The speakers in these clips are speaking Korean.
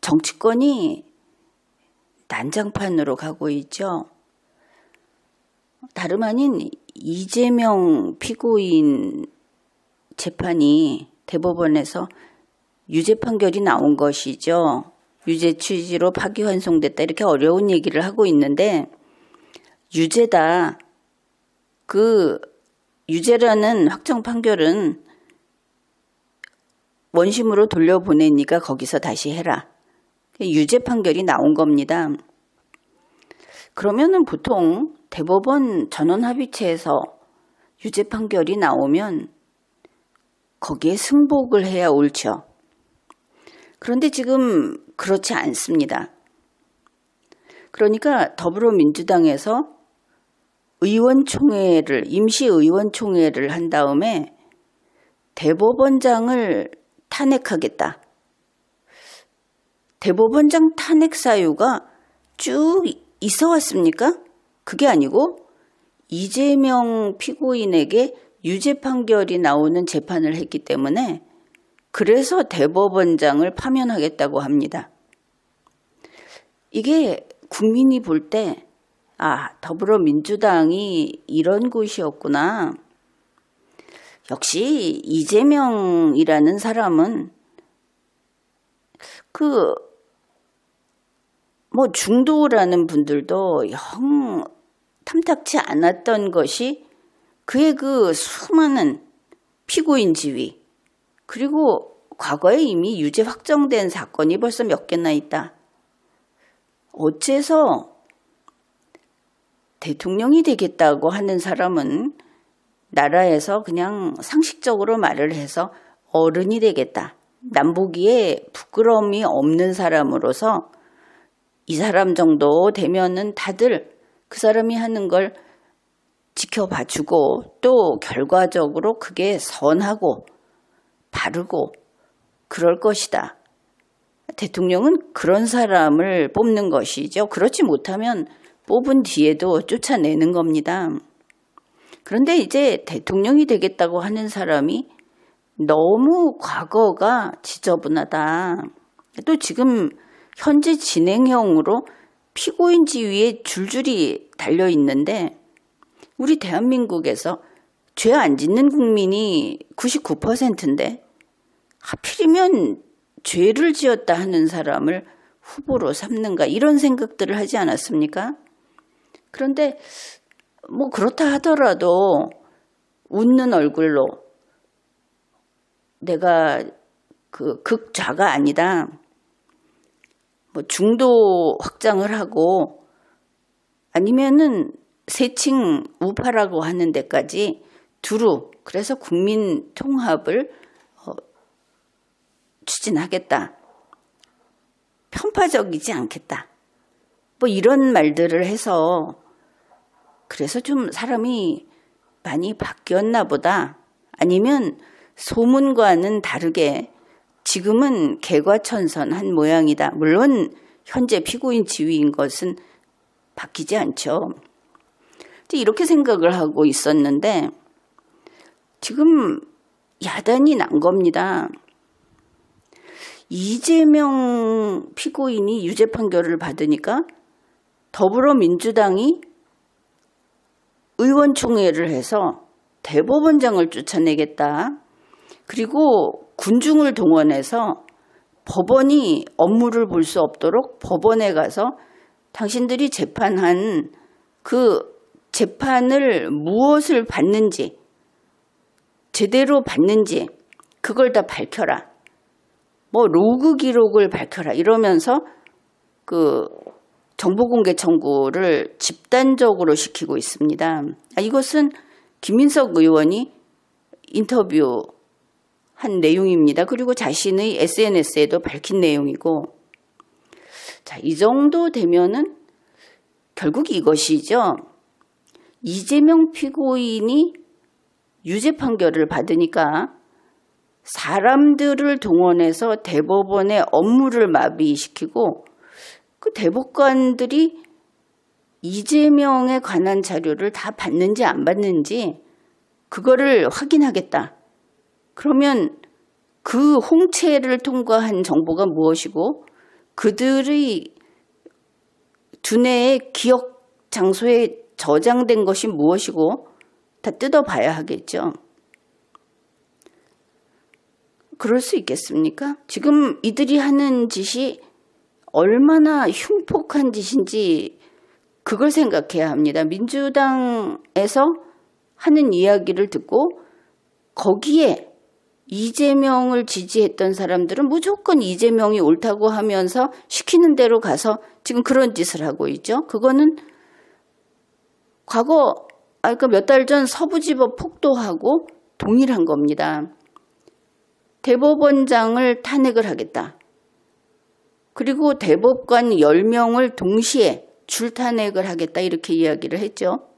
정치권이 난장판으로 가고 있죠. 다름 아닌 이재명 피고인 재판이 대법원에서 유죄 판결이 나온 것이죠. 유죄 취지로 파기환송됐다 이렇게 어려운 얘기를 하고 있는데 유죄다. 그 유죄라는 확정 판결은 원심으로 돌려보내니까 거기서 다시 해라. 유죄 판결이 나온 겁니다. 그러면은 보통 대법원 전원합의체에서 유죄 판결이 나오면 거기에 승복을 해야 옳죠. 그런데 지금 그렇지 않습니다. 그러니까 더불어민주당에서 의원총회를, 임시의원총회를 한 다음에 대법원장을 탄핵하겠다. 대법원장 탄핵 사유가 쭉 있어 왔습니까? 그게 아니고 이재명 피고인에게 유죄 판결이 나오는 재판을 했기 때문에 그래서 대법원장을 파면하겠다고 합니다. 이게 국민이 볼 때 더불어민주당이 이런 곳이었구나. 역시 이재명이라는 사람은 중도라는 분들도 영 탐탁치 않았던 것이 그의 그 수많은 피고인 지위, 그리고 과거에 이미 유죄 확정된 사건이 벌써 몇 개나 있다. 어째서 대통령이 되겠다고 하는 사람은 나라에서 그냥 상식적으로 말을 해서 어른이 되겠다. 남보기에 부끄러움이 없는 사람으로서 이 사람 정도 되면은 다들 그 사람이 하는 걸 지켜봐주고 또 결과적으로 그게 선하고 바르고 그럴 것이다. 대통령은 그런 사람을 뽑는 것이죠. 그렇지 못하면 뽑은 뒤에도 쫓아내는 겁니다. 그런데 이제 대통령이 되겠다고 하는 사람이 너무 과거가 지저분하다. 또 지금 현재 진행형으로 피고인 지위에 줄줄이 달려 있는데 우리 대한민국에서 죄 안 짓는 국민이 99%인데 하필이면 죄를 지었다 하는 사람을 후보로 삼는가 이런 생각들을 하지 않았습니까? 그런데 그렇다 하더라도 웃는 얼굴로 내가 극좌가 아니다. 중도 확장을 하고 아니면은 세칭 우파라고 하는 데까지 두루 그래서 국민 통합을 추진하겠다. 편파적이지 않겠다. 이런 말들을 해서 그래서 좀 사람이 많이 바뀌었나 보다. 아니면 소문과는 다르게 지금은 개과천선한 모양이다. 물론 현재 피고인 지위인 것은 바뀌지 않죠. 이렇게 생각을 하고 있었는데 지금 야단이 난 겁니다. 이재명 피고인이 유죄 판결을 받으니까 더불어민주당이 의원총회를 해서 대법원장을 쫓아내겠다. 그리고 군중을 동원해서 법원이 업무를 볼 수 없도록 법원에 가서 당신들이 재판한 그 재판을 무엇을 받는지 제대로 받는지 그걸 다 밝혀라. 로그 기록을 밝혀라. 이러면서 그 정보공개 청구를 집단적으로 시키고 있습니다. 이것은 김인석 의원이 인터뷰한 내용입니다. 그리고 자신의 SNS에도 밝힌 내용이고, 이 정도 되면은 결국 이것이죠. 이재명 피고인이 유죄 판결을 받으니까 사람들을 동원해서 대법원의 업무를 마비시키고 그 대법관들이 이재명에 관한 자료를 다 받는지 안 받는지 그거를 확인하겠다. 그러면 그 홍채를 통과한 정보가 무엇이고 그들의 두뇌의 기억 장소에 저장된 것이 무엇이고 다 뜯어봐야 하겠죠. 그럴 수 있겠습니까? 지금 이들이 하는 짓이 얼마나 흉폭한 짓인지 그걸 생각해야 합니다. 민주당에서 하는 이야기를 듣고 거기에 이재명을 지지했던 사람들은 무조건 이재명이 옳다고 하면서 시키는 대로 가서 지금 그런 짓을 하고 있죠. 그거는 과거 몇 달 전 서부지법 폭도하고 동일한 겁니다. 대법원장을 탄핵을 하겠다. 그리고 대법관 10명을 동시에 줄탄핵을 하겠다 이렇게 이야기를 했죠.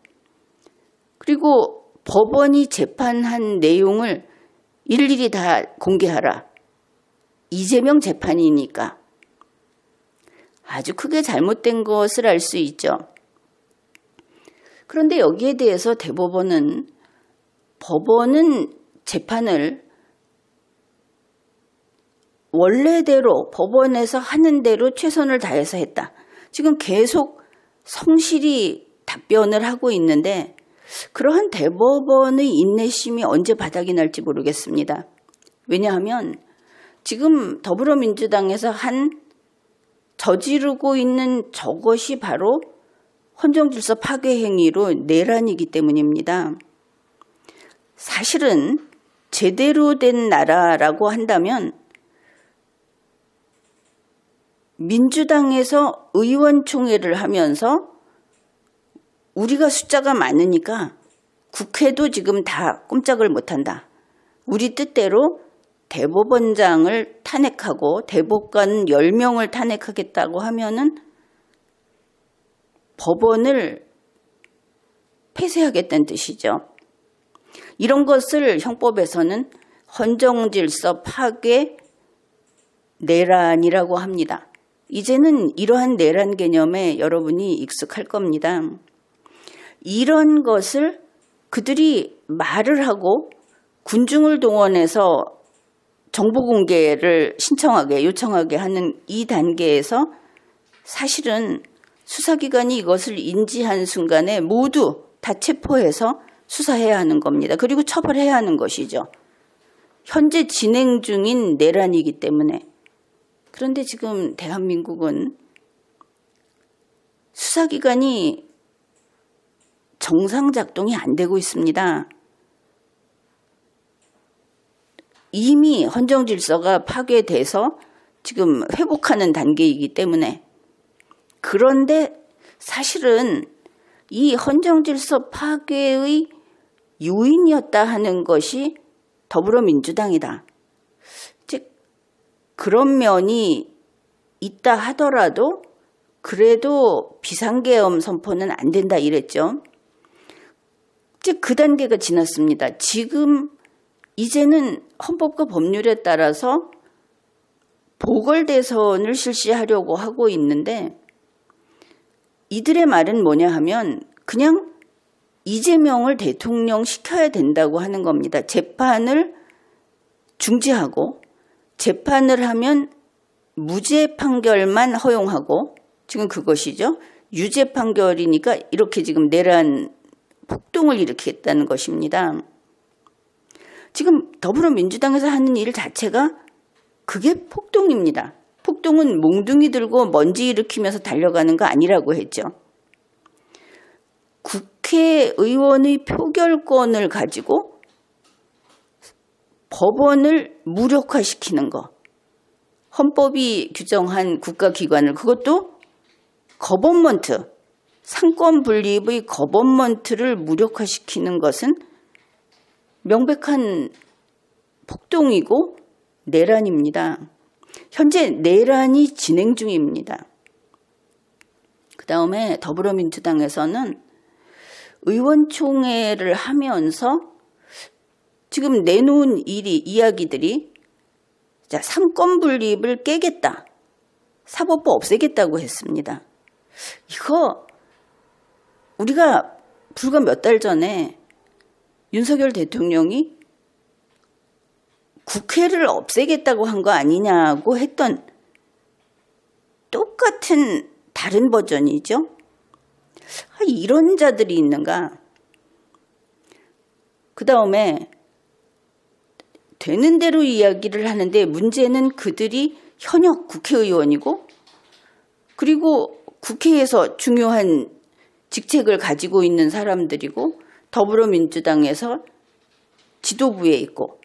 그리고 법원이 재판한 내용을 일일이 다 공개하라. 이재명 재판이니까. 아주 크게 잘못된 것을 알 수 있죠. 그런데 여기에 대해서 대법원은 법원은 재판을 원래대로 법원에서 하는 대로 최선을 다해서 했다. 지금 계속 성실히 답변을 하고 있는데 그러한 대법원의 인내심이 언제 바닥이 날지 모르겠습니다. 왜냐하면 지금 더불어민주당에서 저지르고 있는 저것이 바로 헌정질서 파괴 행위로 내란이기 때문입니다. 사실은 제대로 된 나라라고 한다면 민주당에서 의원총회를 하면서 우리가 숫자가 많으니까 국회도 지금 다 꼼짝을 못한다. 우리 뜻대로 대법원장을 탄핵하고 대법관 10명을 탄핵하겠다고 하면은 법원을 폐쇄하겠다는 뜻이죠. 이런 것을 형법에서는 헌정질서 파괴 내란이라고 합니다. 이제는 이러한 내란 개념에 여러분이 익숙할 겁니다. 이런 것을 그들이 말을 하고 군중을 동원해서 정보 공개를 요청하게 하는 이 단계에서 사실은 수사기관이 이것을 인지한 순간에 모두 다 체포해서 수사해야 하는 겁니다. 그리고 처벌해야 하는 것이죠. 현재 진행 중인 내란이기 때문에. 그런데 지금 대한민국은 수사기관이 정상 작동이 안 되고 있습니다. 이미 헌정질서가 파괴돼서 지금 회복하는 단계이기 때문에. 그런데 사실은 이 헌정질서 파괴의 요인이었다 하는 것이 더불어민주당이다. 즉 그런 면이 있다 하더라도 그래도 비상계엄 선포는 안 된다 이랬죠. 즉 그 단계가 지났습니다. 지금 이제는 헌법과 법률에 따라서 보궐대선을 실시하려고 하고 있는데 이들의 말은 뭐냐 하면 그냥 이재명을 대통령 시켜야 된다고 하는 겁니다. 재판을 중지하고 재판을 하면 무죄 판결만 허용하고 지금 그것이죠. 유죄 판결이니까 이렇게 지금 내란 폭동을 일으키겠다는 것입니다. 지금 더불어민주당에서 하는 일 자체가 그게 폭동입니다. 폭동은 몽둥이 들고 먼지 일으키면서 달려가는 거 아니라고 했죠. 국회의원의 표결권을 가지고 법원을 무력화시키는 거. 헌법이 규정한 국가기관을 그것도 거버먼트, 상권 분립의 거버먼트를 무력화시키는 것은 명백한 폭동이고 내란입니다. 현재 내란이 진행 중입니다. 그 다음에 더불어민주당에서는 의원총회를 하면서 지금 내놓은 이야기들이 상권 분립을 깨겠다. 사법부 없애겠다고 했습니다. 이거 우리가 불과 몇 달 전에 윤석열 대통령이 국회를 없애겠다고 한 거 아니냐고 했던 똑같은 다른 버전이죠. 이런 자들이 있는가? 그 다음에 되는 대로 이야기를 하는데 문제는 그들이 현역 국회의원이고 그리고 국회에서 중요한 직책을 가지고 있는 사람들이고 더불어민주당에서 지도부에 있고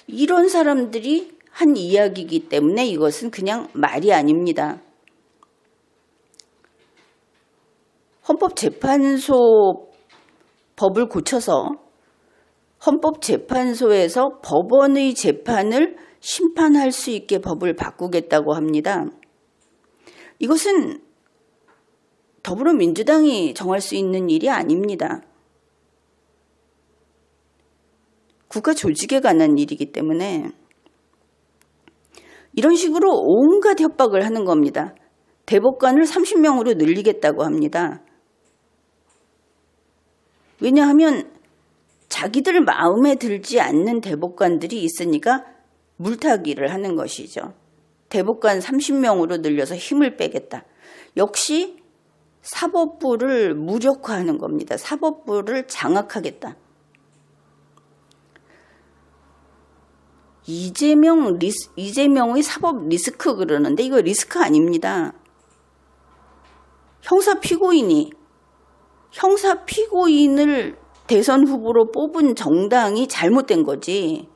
이런 사람들이 한 이야기이기 때문에 이것은 그냥 말이 아닙니다. 헌법재판소 법을 고쳐서 헌법재판소에서 법원의 재판을 심판할 수 있게 법을 바꾸겠다고 합니다. 이것은 더불어민주당이 정할 수 있는 일이 아닙니다. 국가 조직에 관한 일이기 때문에 이런 식으로 온갖 협박을 하는 겁니다. 대법관을 30명으로 늘리겠다고 합니다. 왜냐하면 자기들 마음에 들지 않는 대법관들이 있으니까 물타기를 하는 것이죠. 대법관 30명으로 늘려서 힘을 빼겠다. 역시 사법부를 무력화하는 겁니다. 사법부를 장악하겠다. 이재명의 사법 리스크 그러는데 이거 리스크 아닙니다. 형사 피고인을 대선 후보로 뽑은 정당이 잘못된 거지.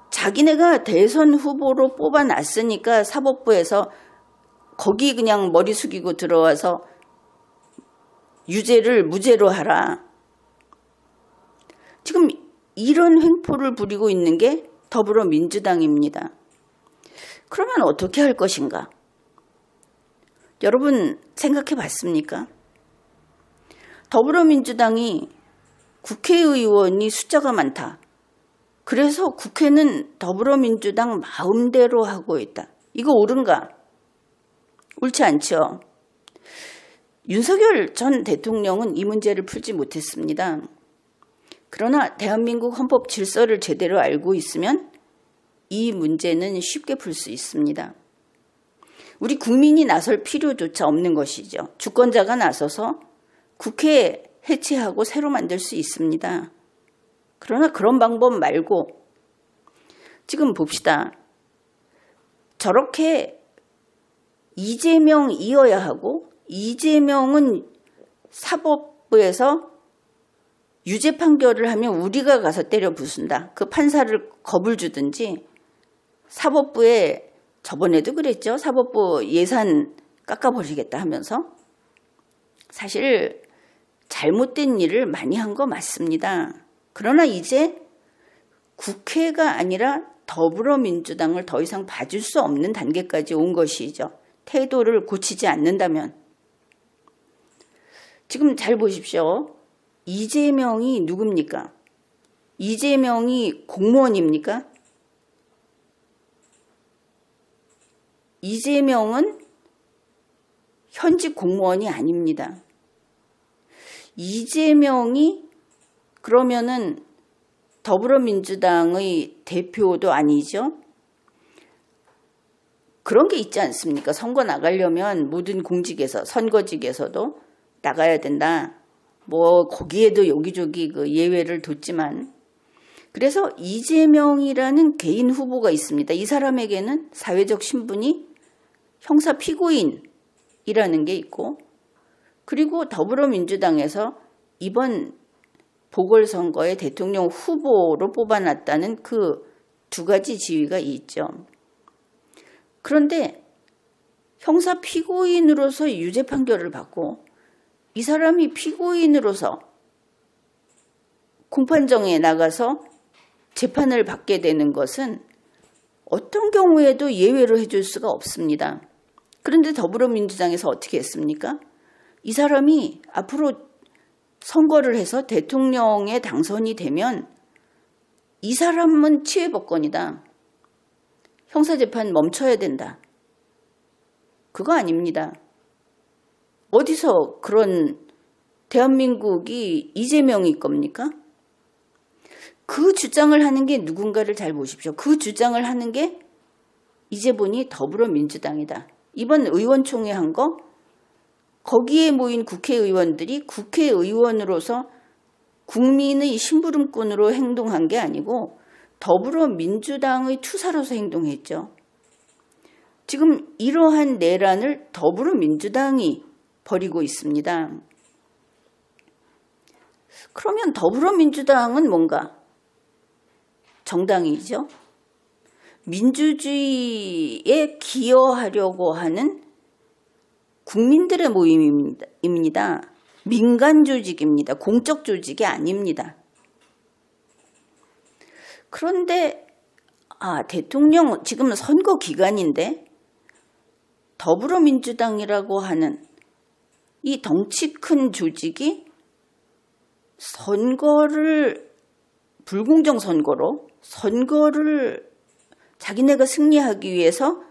자기네가 대선 후보로 뽑아놨으니까 사법부에서 거기 그냥 머리 숙이고 들어와서 유죄를 무죄로 하라. 지금 이런 횡포를 부리고 있는 게 더불어민주당입니다. 그러면 어떻게 할 것인가? 여러분 생각해 봤습니까? 더불어민주당이 국회의원이 숫자가 많다. 그래서 국회는 더불어민주당 마음대로 하고 있다. 이거 옳은가? 옳지 않죠. 윤석열 전 대통령은 이 문제를 풀지 못했습니다. 그러나 대한민국 헌법 질서를 제대로 알고 있으면 이 문제는 쉽게 풀 수 있습니다. 우리 국민이 나설 필요조차 없는 것이죠. 주권자가 나서서 국회 해체하고 새로 만들 수 있습니다. 그러나 그런 방법 말고 지금 봅시다. 저렇게 이재명이어야 하고 이재명은 사법부에서 유죄 판결을 하면 우리가 가서 때려 부순다. 그 판사를 겁을 주든지 사법부에 저번에도 그랬죠. 사법부 예산 깎아버리겠다 하면서 사실 잘못된 일을 많이 한 거 맞습니다. 그러나 이제 국회가 아니라 더불어민주당을 더 이상 봐줄 수 없는 단계까지 온 것이죠. 태도를 고치지 않는다면. 지금 잘 보십시오. 이재명이 누굽니까? 이재명이 공무원입니까? 이재명은 현직 공무원이 아닙니다. 이재명이 그러면은 더불어민주당의 대표도 아니죠. 그런 게 있지 않습니까? 선거 나가려면 모든 공직에서 선거직에서도 나가야 된다. 뭐 거기에도 여기저기 그 예외를 뒀지만 그래서 이재명이라는 개인 후보가 있습니다. 이 사람에게는 사회적 신분이 형사 피고인이라는 게 있고 그리고 더불어민주당에서 이번 보궐선거에 대통령 후보로 뽑아놨다는 그 두 가지 지위가 있죠. 그런데 형사 피고인으로서 유죄 판결을 받고 이 사람이 피고인으로서 공판정에 나가서 재판을 받게 되는 것은 어떤 경우에도 예외로 해줄 수가 없습니다. 그런데 더불어민주당에서 어떻게 했습니까? 이 사람이 앞으로 선거를 해서 대통령에 당선이 되면 이 사람은 치외법권이다. 형사재판 멈춰야 된다. 그거 아닙니다. 어디서 그런 대한민국이 이재명일 겁니까? 그 주장을 하는 게 누군가를 잘 보십시오. 그 주장을 하는 게 이제 보니 더불어민주당이다. 이번 의원총회 한 거 거기에 모인 국회의원들이 국회의원으로서 국민의 심부름꾼으로 행동한 게 아니고 더불어민주당의 투사로서 행동했죠. 지금 이러한 내란을 더불어민주당이 벌이고 있습니다. 그러면 더불어민주당은 뭔가? 정당이죠. 민주주의에 기여하려고 하는 국민들의 모임입니다. 민간 조직입니다. 공적 조직이 아닙니다. 그런데 대통령 지금 선거 기간인데 더불어민주당이라고 하는 이 덩치 큰 조직이 선거를 불공정 선거를 자기네가 승리하기 위해서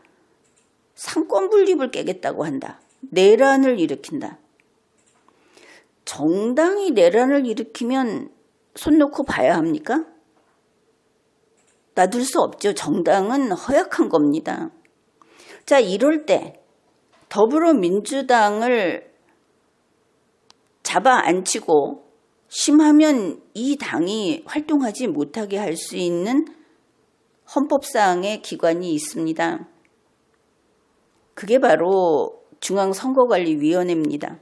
상권 분립을 깨겠다고 한다. 내란을 일으킨다. 정당이 내란을 일으키면 손 놓고 봐야 합니까? 놔둘 수 없죠. 정당은 허약한 겁니다. 자, 이럴 때 더불어민주당을 잡아 앉히고 심하면 이 당이 활동하지 못하게 할 수 있는 헌법상의 기관이 있습니다. 그게 바로 중앙선거관리위원회입니다.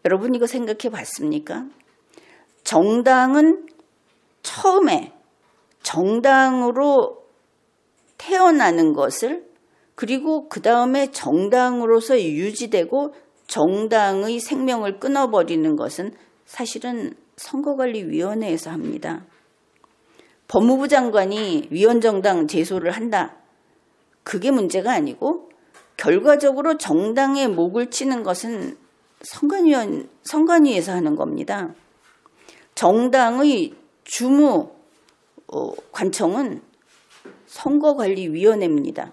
여러분 이거 생각해 봤습니까? 정당은 처음에 정당으로 태어나는 것을 그리고 그 다음에 정당으로서 유지되고 정당의 생명을 끊어버리는 것은 사실은 선거관리위원회에서 합니다. 법무부 장관이 위원정당 제소를 한다. 그게 문제가 아니고 결과적으로 정당의 목을 치는 것은 선관위에서 하는 겁니다. 정당의 주무 관청은 선거관리위원회입니다.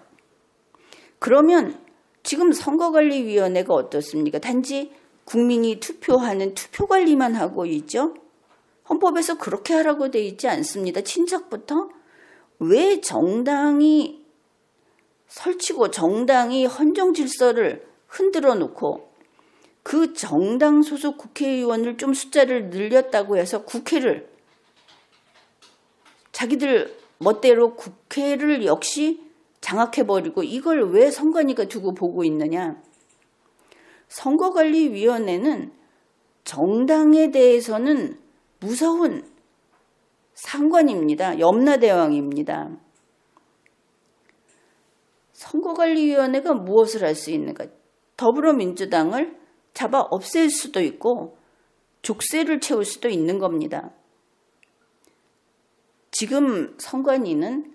그러면 지금 선거관리위원회가 어떻습니까? 단지 국민이 투표하는 투표관리만 하고 있죠. 헌법에서 그렇게 하라고 돼 있지 않습니다. 친척부터 왜 정당이 설치고 정당이 헌정 질서를 흔들어 놓고 그 정당 소속 국회의원을 좀 숫자를 늘렸다고 해서 국회를 자기들 멋대로 국회를 역시 장악해버리고 이걸 왜 선관위가 두고 보고 있느냐. 선거관리위원회는 정당에 대해서는 무서운 상관입니다. 염라대왕입니다. 선거관리위원회가 무엇을 할 수 있는가? 더불어민주당을 잡아 없앨 수도 있고 족쇄를 채울 수도 있는 겁니다. 지금 선관위는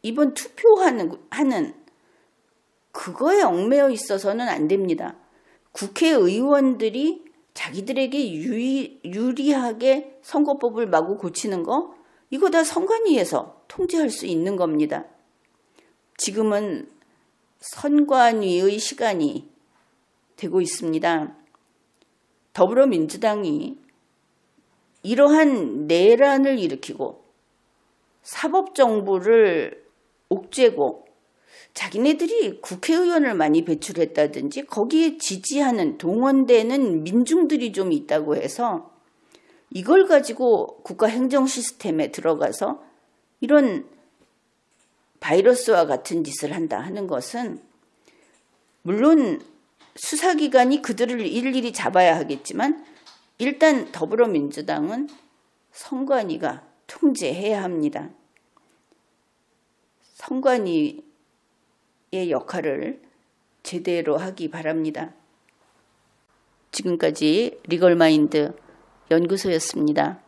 이번 투표하는 그거에 얽매여 있어서는 안 됩니다. 국회의원들이 자기들에게 유리하게 선거법을 마구 고치는 거 이거 다 선관위에서 통제할 수 있는 겁니다. 지금은 선관위의 시간이 되고 있습니다. 더불어민주당이 이러한 내란을 일으키고 사법정부를 옥죄고 자기네들이 국회의원을 많이 배출했다든지 거기에 지지하는 동원되는 민중들이 좀 있다고 해서 이걸 가지고 국가 행정 시스템에 들어가서 이런 바이러스와 같은 짓을 한다 하는 것은 물론 수사기관이 그들을 일일이 잡아야 하겠지만 일단 더불어민주당은 선관위가 통제해야 합니다. 선관위의 역할을 제대로 하기 바랍니다. 지금까지 리걸마인드 연구소였습니다.